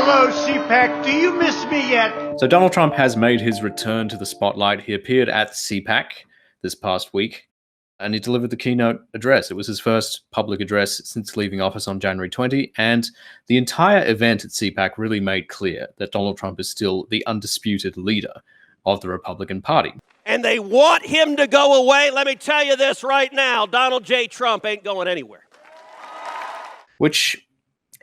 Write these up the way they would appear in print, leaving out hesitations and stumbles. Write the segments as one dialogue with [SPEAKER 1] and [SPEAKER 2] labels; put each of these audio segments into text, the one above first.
[SPEAKER 1] Hello, CPAC. Do you miss me yet?
[SPEAKER 2] So Donald Trump has made his return to the spotlight. He appeared at CPAC this past week, and he delivered the keynote address. It was his first public address since leaving office on January 20, and the entire event at CPAC really made clear that Donald Trump is still the undisputed leader of the Republican Party.
[SPEAKER 3] And they want him to go away. Let me tell you this right now, Donald J. Trump ain't going anywhere.
[SPEAKER 2] Which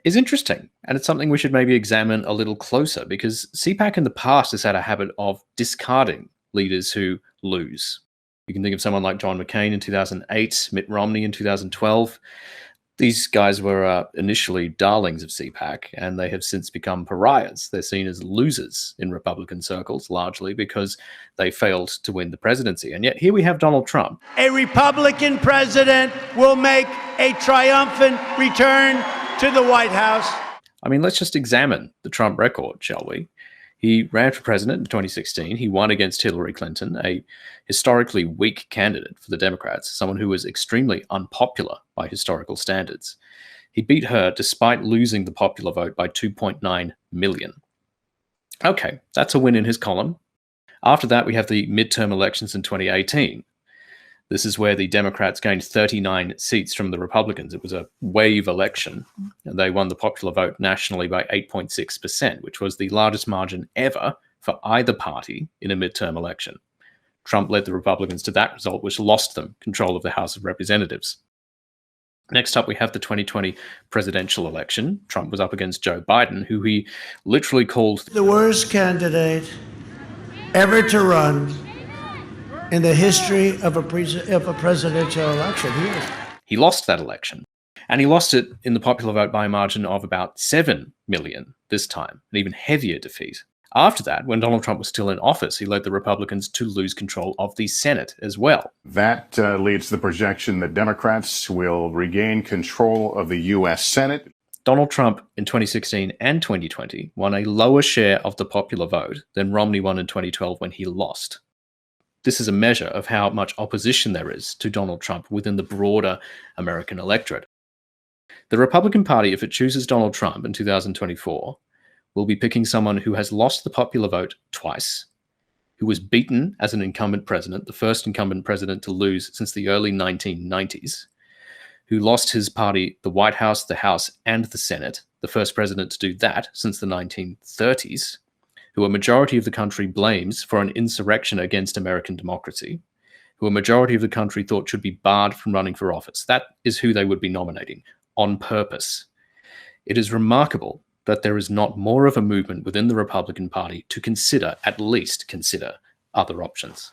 [SPEAKER 2] is interesting, and it's something we should maybe examine a little closer, because CPAC in the past has had a habit of discarding leaders who lose. You can think of someone like John McCain in 2008, Mitt Romney in 2012. These guys were initially darlings of CPAC, and they have since become pariahs. They're seen as losers in Republican circles, largely because they failed to win the presidency. And yet here we have Donald Trump.
[SPEAKER 1] A Republican president will make a triumphant return to the White House.
[SPEAKER 2] I mean, let's just examine the Trump record, shall we? He ran for president in 2016. He won against Hillary Clinton, a historically weak candidate for the Democrats, someone who was extremely unpopular by historical standards. He beat her despite losing the popular vote by 2.9 million. Okay, that's a win in his column. After that, we have the midterm elections in 2018. This is where the Democrats gained 39 seats from the Republicans. It was a wave election. They won the popular vote nationally by 8.6%, which was the largest margin ever for either party in a midterm election. Trump led the Republicans to that result, which lost them control of the House of Representatives. Next up, we have the 2020 presidential election. Trump was up against Joe Biden, who he literally called
[SPEAKER 4] the worst candidate ever to run in the history of a presidential election.
[SPEAKER 2] He lost that election, and he lost it in the popular vote by a margin of about 7 million this time, an even heavier defeat. After that, when Donald Trump was still in office, he led the Republicans to lose control of the Senate as well.
[SPEAKER 5] That leads to the projection that Democrats will regain control of the U.S. Senate.
[SPEAKER 2] Donald Trump in 2016 and 2020 won a lower share of the popular vote than Romney won in 2012 when he lost. This is a measure of how much opposition there is to Donald Trump within the broader American electorate. The Republican Party, if it chooses Donald Trump in 2024, will be picking someone who has lost the popular vote twice, who was beaten as an incumbent president, the first incumbent president to lose since the early 1990s, who lost his party the White House, the House, and the Senate, the first president to do that since the 1930s, who a majority of the country blames for an insurrection against American democracy, who a majority of the country thought should be barred from running for office. That is who they would be nominating, on purpose. It is remarkable that there is not more of a movement within the Republican Party to consider, at least consider, other options.